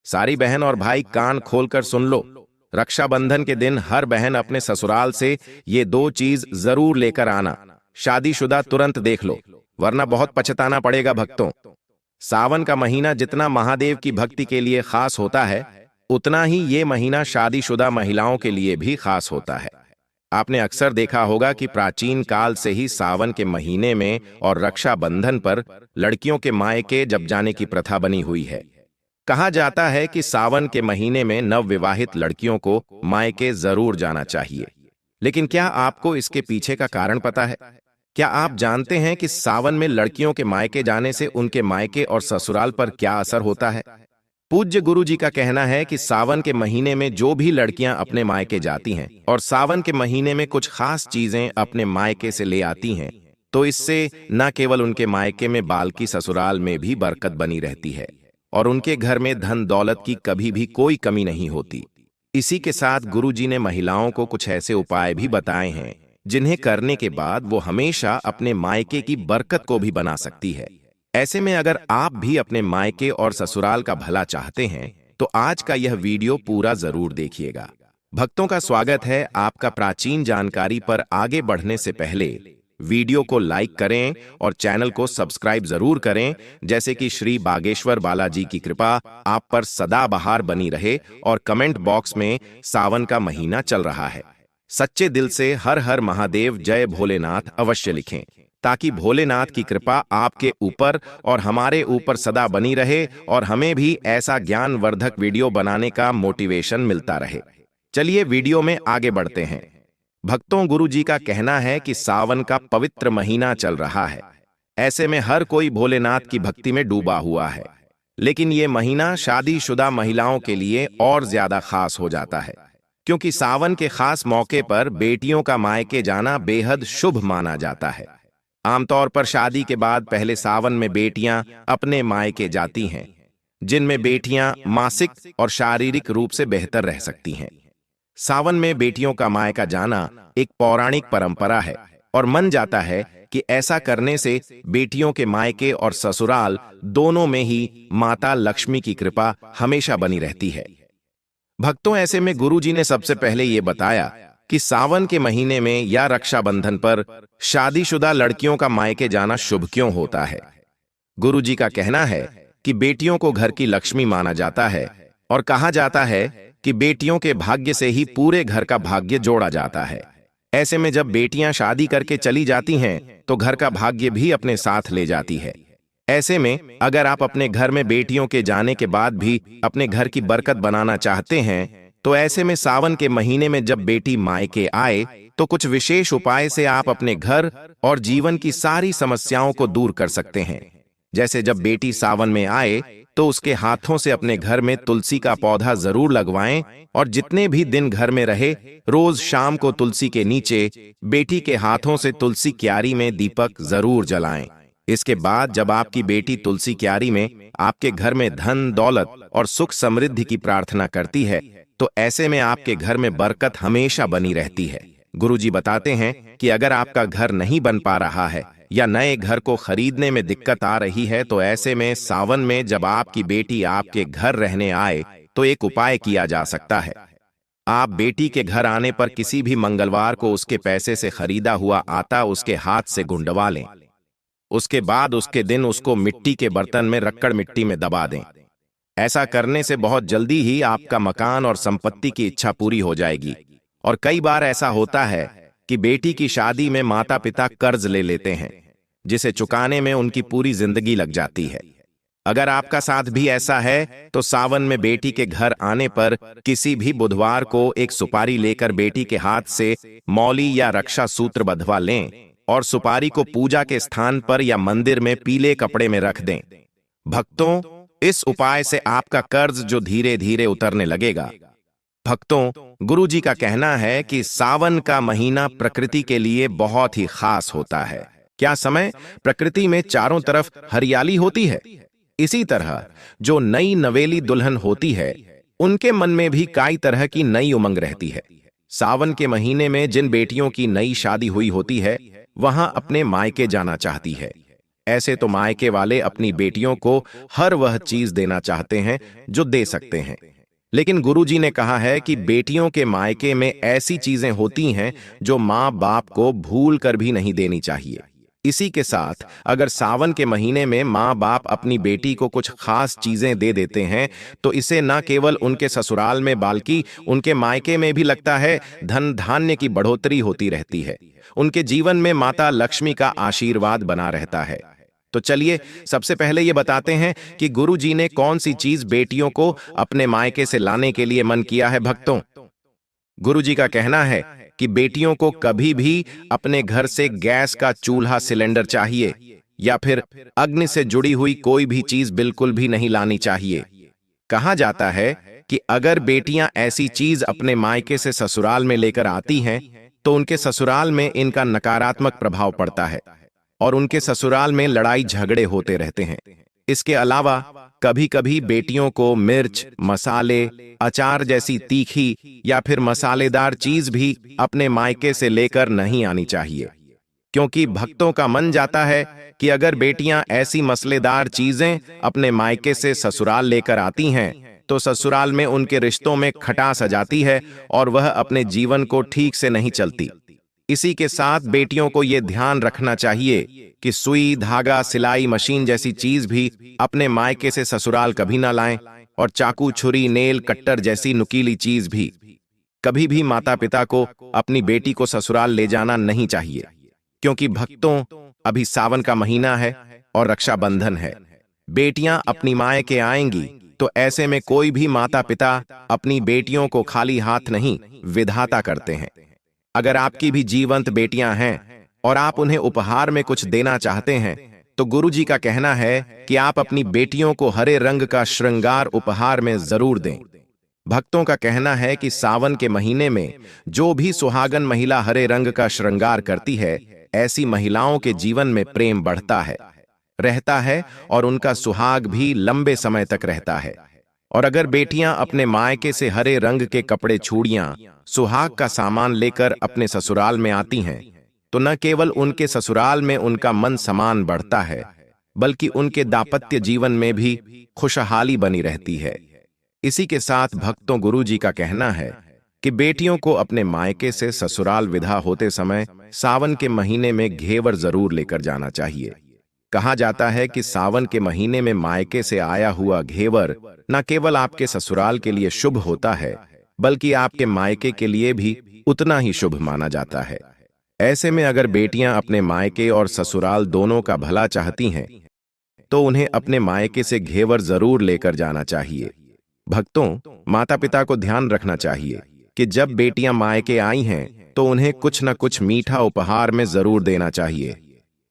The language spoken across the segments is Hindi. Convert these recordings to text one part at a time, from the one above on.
सारी बहन और भाई कान खोलकर सुन लो। रक्षाबंधन के दिन हर बहन अपने ससुराल से ये दो चीज जरूर लेकर आना। शादीशुदा तुरंत देख लो, वरना बहुत पछताना पड़ेगा भक्तों। सावन का महीना जितना महादेव की भक्ति के लिए खास होता है, उतना ही ये महीना शादीशुदा महिलाओं के लिए भी खास होता है। आपने अक्सर देखा होगा कि प्राचीन काल से ही सावन के महीने में और रक्षाबंधन पर लड़कियों के मायके जब जाने की प्रथा बनी हुई है। कहा जाता है कि सावन के महीने में नवविवाहित लड़कियों को मायके जरूर जाना चाहिए। लेकिन क्या आपको इसके पीछे का कारण पता है? क्या आप जानते हैं कि सावन में लड़कियों के मायके जाने से उनके मायके और ससुराल पर क्या असर होता है? पूज्य गुरु जी का कहना है कि सावन के महीने में जो भी लड़कियां अपने मायके जाती हैं और सावन के महीने में कुछ खास चीजें अपने मायके से ले आती हैं, तो इससे न केवल उनके मायके में बल्कि ससुराल में भी बरकत बनी रहती है और उनके घर में धन दौलत की कभी भी कोई कमी नहीं होती। इसी के साथ गुरु जी ने महिलाओं को कुछ ऐसे उपाय भी बताए हैं जिन्हें करने के बाद वो हमेशा अपने मायके की बरकत को भी बना सकती है। ऐसे में अगर आप भी अपने मायके और ससुराल का भला चाहते हैं तो आज का यह वीडियो पूरा जरूर देखिएगा। भक्तों का स्वागत है आपका प्राचीन जानकारी पर आगे बढ़ने से पहले वीडियो को लाइक करें और चैनल को सब्सक्राइब जरूर करें, जैसे कि श्री बागेश्वर बालाजी की कृपा आप पर सदाबहार बनी रहे। और कमेंट बॉक्स में सावन का महीना चल रहा है, सच्चे दिल से हर हर महादेव जय भोलेनाथ अवश्य लिखें, ताकि भोलेनाथ की कृपा आपके ऊपर और हमारे ऊपर सदा बनी रहे और हमें भी ऐसा ज्ञानवर्धक वीडियो बनाने का मोटिवेशन मिलता रहे। चलिए वीडियो में आगे बढ़ते हैं। भक्तों, गुरु जी का कहना है कि सावन का पवित्र महीना चल रहा है। ऐसे में हर कोई भोलेनाथ की भक्ति में डूबा हुआ है। लेकिन ये महीना शादीशुदा महिलाओं के लिए और ज्यादा खास हो जाता है, क्योंकि सावन के खास मौके पर बेटियों का मायके जाना बेहद शुभ माना जाता है। आमतौर पर शादी के बाद पहले सावन में बेटियां अपने मायके जाती हैं, जिनमें बेटियां मानसिक और शारीरिक रूप से बेहतर रह सकती हैं। सावन में बेटियों का मायका जाना एक पौराणिक परंपरा है और मन जाता है कि ऐसा करने से बेटियों के मायके और ससुराल दोनों में ही माता लक्ष्मी की कृपा हमेशा बनी रहती है। भक्तों, ऐसे में गुरु जी ने सबसे पहले ये बताया कि सावन के महीने में या रक्षाबंधन पर शादीशुदा लड़कियों का मायके जाना शुभ क्यों होता है। गुरु जी का कहना है कि बेटियों को घर की लक्ष्मी माना जाता है और कहा जाता है कि बेटियों के भाग्य से ही पूरे घर का भाग्य जोड़ा जाता है। ऐसे में जब बेटियां शादी करके चली जाती हैं तो घर का भाग्य भी अपने साथ ले जाती है। ऐसे में अगर आप अपने घर में बेटियों के जाने के बाद भी अपने घर की बरकत बनाना चाहते हैं, तो ऐसे में सावन के महीने में जब बेटी मायके आए तो कुछ विशेष उपाय से आप अपने घर और जीवन की सारी समस्याओं को दूर कर सकते हैं। जैसे जब बेटी सावन में आए तो उसके हाथों से अपने घर में तुलसी का पौधा जरूर लगवाएं और जितने भी दिन घर में रहे रोज शाम को तुलसी के नीचे बेटी के हाथों से तुलसी क्यारी में दीपक जरूर जलाएं। इसके बाद जब आपकी बेटी तुलसी क्यारी में आपके घर में धन दौलत और सुख समृद्धि की प्रार्थना करती है, तो ऐसे में आपके घर में बरकत हमेशा बनी रहती है। गुरुजी बताते हैं कि अगर आपका घर नहीं बन पा रहा है या नए घर को खरीदने में दिक्कत आ रही है, तो ऐसे में सावन में जब आपकी बेटी आपके घर रहने आए तो एक उपाय किया जा सकता है। आप बेटी के घर आने पर किसी भी मंगलवार को उसके पैसे से खरीदा हुआ आटा उसके हाथ से गुंडवा लें। उसके बाद उसके दिन उसको मिट्टी के बर्तन में रखकर मिट्टी में दबा दें। ऐसा करने से बहुत जल्दी ही आपका मकान और संपत्ति की इच्छा पूरी हो जाएगी। और कई बार ऐसा होता है कि बेटी की शादी में माता पिता कर्ज ले लेते हैं, जिसे चुकाने में उनकी पूरी जिंदगी लग जाती है। अगर आपका साथ भी ऐसा है तो सावन में बेटी के घर आने पर किसी भी बुधवार को एक सुपारी लेकर बेटी के हाथ से मौली या रक्षा सूत्र बंधवा लें और सुपारी को पूजा के स्थान पर या मंदिर में पीले कपड़े में रख दें। भक्तों, इस उपाय से आपका कर्ज जो धीरे धीरे उतरने लगेगा। भक्तों, गुरु जी का कहना है कि सावन का महीना प्रकृति के लिए बहुत ही खास होता है। क्या समय प्रकृति में चारों तरफ हरियाली होती है, इसी तरह जो नई नवेली दुल्हन होती है उनके मन में भी कई तरह की नई उमंग रहती है। सावन के महीने में जिन बेटियों की नई शादी हुई होती है वहां अपने मायके जाना चाहती है। ऐसे तो मायके वाले अपनी बेटियों को हर वह चीज देना चाहते हैं जो दे सकते हैं, लेकिन गुरुजी ने कहा है कि बेटियों के मायके में ऐसी चीजें होती हैं जो माँ बाप को भूल कर भी नहीं देनी चाहिए। इसी के साथ अगर सावन के महीने में माँ बाप अपनी बेटी को कुछ खास चीजें दे देते हैं तो इसे न केवल उनके ससुराल में बल्कि उनके मायके में भी लगता है धन धान्य की बढ़ोतरी होती रहती है, उनके जीवन में माता लक्ष्मी का आशीर्वाद बना रहता है। तो चलिए सबसे पहले ये बताते हैं कि गुरुजी ने कौन सी चीज बेटियों को अपने मायके से लाने के लिए मन किया है। भक्तों, गुरुजी का कहना है कि बेटियों को कभी भी अपने घर से गैस का चूल्हा सिलेंडर चाहिए या फिर अग्नि से जुड़ी हुई कोई भी चीज बिल्कुल भी नहीं लानी चाहिए। कहा जाता है कि अगर बेटियां ऐसी चीज अपने मायके से ससुराल में लेकर आती हैं तो उनके ससुराल में इनका नकारात्मक प्रभाव पड़ता है और उनके ससुराल में लड़ाई झगड़े होते रहते हैं। इसके अलावा कभी कभी बेटियों को मिर्च, मसाले, अचार जैसी तीखी या फिर मसालेदार चीज भी अपने मायके से लेकर नहीं आनी चाहिए, क्योंकि भक्तों का मन जाता है कि अगर बेटियां ऐसी मसालेदार चीजें अपने मायके से ससुराल लेकर आती हैं तो ससुराल में उनके रिश्तों में खटास आ जाती है और वह अपने जीवन को ठीक से नहीं चलती। इसी के साथ बेटियों को यह ध्यान रखना चाहिए कि सुई, धागा, सिलाई मशीन जैसी चीज भी अपने मायके से ससुराल कभी ना लाएं और चाकू, छुरी, नेल कट्टर जैसी नुकीली चीज भी कभी भी माता पिता को अपनी बेटी को ससुराल ले जाना नहीं चाहिए, क्योंकि भक्तों अभी सावन का महीना है और रक्षाबंधन है। बेटियां अपनी मायके आएंगी तो ऐसे में कोई भी माता पिता अपनी बेटियों को खाली हाथ नहीं विधाता करते हैं। अगर आपकी भी जीवंत बेटियां हैं और आप उन्हें उपहार में कुछ देना चाहते हैं तो गुरुजी का कहना है कि आप अपनी बेटियों को हरे रंग का श्रृंगार उपहार में जरूर दें। भक्तों का कहना है कि सावन के महीने में जो भी सुहागन महिला हरे रंग का श्रृंगार करती है, ऐसी महिलाओं के जीवन में प्रेम बढ़ता है, रहता है और उनका सुहाग भी लंबे समय तक रहता है। और अगर बेटियां अपने मायके से हरे रंग के कपड़े, चूड़ियां, सुहाग का सामान लेकर अपने ससुराल में आती हैं तो न केवल उनके ससुराल में उनका मन सम्मान बढ़ता है बल्कि उनके दाम्पत्य जीवन में भी खुशहाली बनी रहती है। इसी के साथ भक्तों, गुरुजी का कहना है कि बेटियों को अपने मायके से ससुराल विदा होते समय सावन के महीने में घेवर जरूर लेकर जाना चाहिए। कहा जाता है कि सावन के महीने में मायके से आया हुआ घेवर न केवल आपके ससुराल के लिए शुभ होता है बल्कि आपके मायके के लिए भी उतना ही शुभ माना जाता है। ऐसे में अगर बेटियां अपने मायके और ससुराल दोनों का भला चाहती हैं तो उन्हें अपने मायके से घेवर जरूर लेकर जाना चाहिए। भक्तों, माता पिता को ध्यान रखना चाहिए कि जब बेटियां मायके आई हैं तो उन्हें कुछ न कुछ मीठा उपहार में जरूर देना चाहिए,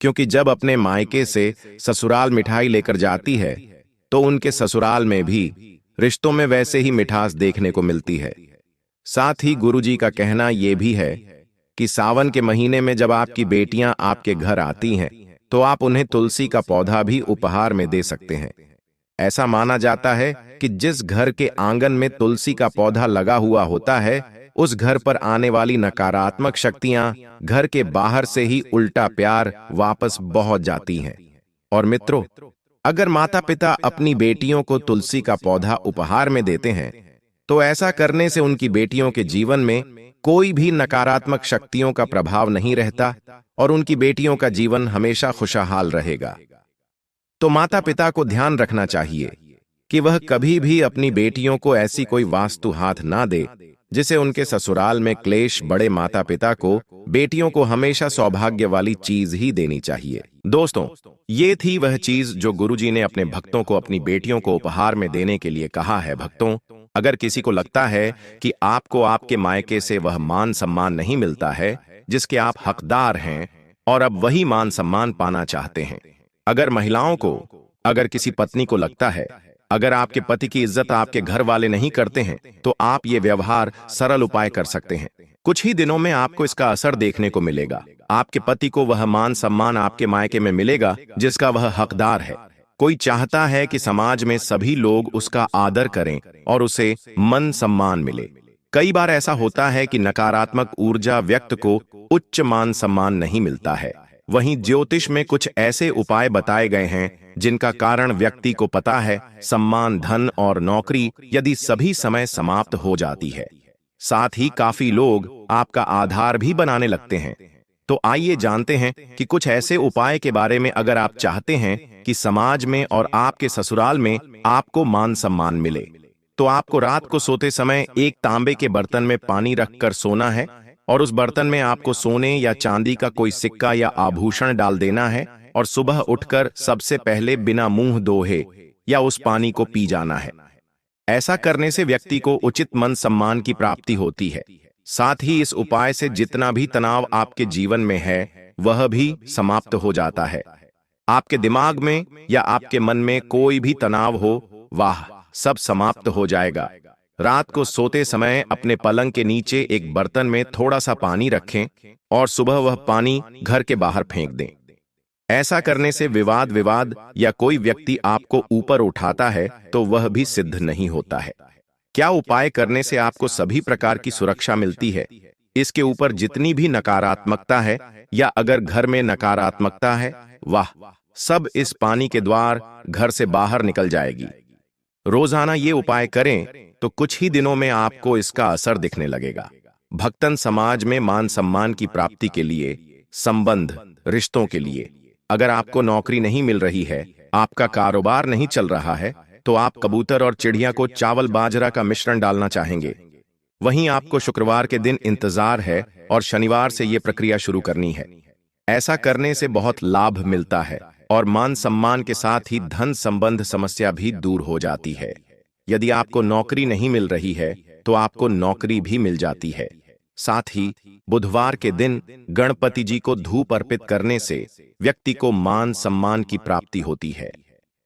क्योंकि जब अपने मायके से ससुराल मिठाई लेकर जाती है तो उनके ससुराल में भी रिश्तों में वैसे ही मिठास देखने को मिलती है। साथ ही गुरुजी का कहना यह भी है कि सावन के महीने में जब आपकी बेटियां आपके घर आती हैं तो आप उन्हें तुलसी का पौधा भी उपहार में दे सकते हैं। ऐसा माना जाता है कि जिस घर के आंगन में तुलसी का पौधा लगा हुआ होता है उस घर पर आने वाली नकारात्मक शक्तियां घर के बाहर से ही उल्टा प्यार वापस बहौत जाती हैं। और मित्रों, अगर माता पिता अपनी बेटियों को तुलसी का पौधा उपहार में देते हैं तो ऐसा करने से उनकी बेटियों के जीवन में कोई भी नकारात्मक शक्तियों का प्रभाव नहीं रहता और उनकी बेटियों का जीवन हमेशा खुशहाल रहेगा। तो माता पिता को ध्यान रखना चाहिए कि वह कभी भी अपनी बेटियों को ऐसी कोई वास्तु हाथ ना दे जिसे उनके ससुराल में क्लेश बड़े। माता पिता को बेटियों को हमेशा सौभाग्य वाली चीज ही देनी चाहिए। दोस्तों, ये थी वह चीज जो गुरुजी ने अपने भक्तों को अपनी बेटियों को उपहार में देने के लिए कहा है। भक्तों, अगर किसी को लगता है कि आपको आपके मायके से वह मान सम्मान नहीं मिलता है जिसके आप हकदार हैं और अब वही मान सम्मान पाना चाहते हैं, अगर महिलाओं को, अगर किसी पत्नी को लगता है अगर आपके पति की इज्जत आपके घर वाले नहीं करते हैं तो आप ये व्यवहार सरल उपाय कर सकते हैं। कुछ ही दिनों में आपको इसका असर देखने को मिलेगा। आपके पति को वह मान सम्मान आपके मायके में मिलेगा जिसका वह हकदार है। कोई चाहता है कि समाज में सभी लोग उसका आदर करें और उसे मन सम्मान मिले। कई बार ऐसा होता है कि नकारात्मक ऊर्जा व्यक्ति को उच्च मान सम्मान नहीं मिलता है, वहीं ज्योतिष में कुछ ऐसे उपाय बताए गए हैं जिनका कारण व्यक्ति को पता है, सम्मान, धन और नौकरी यदि सभी समय समाप्त हो जाती है। साथ ही काफी लोग आपका आधार भी बनाने लगते हैं। तो आइए जानते हैं कि कुछ ऐसे उपाय के बारे में अगर आप चाहते हैं कि समाज में और आपके ससुराल में आपको मान सम्मान मिले। तो आपको रात को सोते समय एक तांबे के बर्तन में पानी रखकर सोना है और उस बर्तन में आपको सोने या चांदी का कोई सिक्का या आभूषण डाल देना है और सुबह उठकर सबसे पहले बिना मुंह धोए या उस पानी को पी जाना है। ऐसा करने से व्यक्ति को उचित मान सम्मान की प्राप्ति होती है। साथ ही इस उपाय से जितना भी तनाव आपके जीवन में है वह भी समाप्त हो जाता है। आपके दिमाग में या आपके मन में कोई भी तनाव हो, वाह, सब समाप्त हो जाएगा। रात को सोते समय अपने पलंग के नीचे एक बर्तन में थोड़ा सा पानी रखें और सुबह वह पानी घर के बाहर फेंक दें। ऐसा करने से विवाद या कोई व्यक्ति आपको ऊपर उठाता है तो वह भी सिद्ध नहीं होता है। क्या उपाय करने से आपको सभी प्रकार की सुरक्षा मिलती है? इसके ऊपर जितनी भी नकारात्मकता है या अगर घर में नकारात्मकता है, वाह, सब इस पानी के द्वार घर से बाहर निकल जाएगी। रोजाना ये उपाय करें तो कुछ ही दिनों में आपको इसका असर दिखने लगेगा। भक्तन समाज में मान सम्मान की प्राप्ति के लिए, संबंध, रिश्तों के लिए, अगर आपको नौकरी नहीं मिल रही है, आपका कारोबार नहीं चल रहा है, तो आप कबूतर और चिड़िया को चावल बाजरा का मिश्रण डालना चाहेंगे। वहीं आपको शुक्रवार के दिन इंतजार है और शनिवार से यह प्रक्रिया शुरू करनी है। ऐसा करने से बहुत लाभ मिलता है और मान सम्मान के साथ ही धन संबंध समस्या भी दूर हो जाती है। यदि आपको नौकरी नहीं मिल रही है तो आपको नौकरी भी मिल जाती है। साथ ही बुधवार के दिन गणपति जी को धूप अर्पित करने से व्यक्ति को मान सम्मान की प्राप्ति होती है।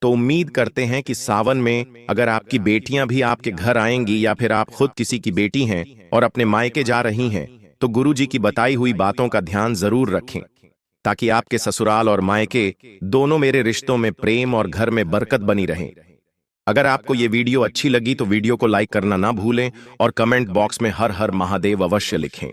तो उम्मीद करते हैं कि सावन में अगर आपकी बेटियां भी आपके घर आएंगी या फिर आप खुद किसी की बेटी हैं और अपने मायके जा रही हैं, तो गुरु जी की बताई हुई बातों का ध्यान जरूर रखें ताकि आपके ससुराल और मायके दोनों मेरे रिश्तों में प्रेम और घर में बरकत बनी रहे। अगर आपको ये वीडियो अच्छी लगी तो वीडियो को लाइक करना ना भूलें और कमेंट बॉक्स में हर हर महादेव अवश्य लिखें।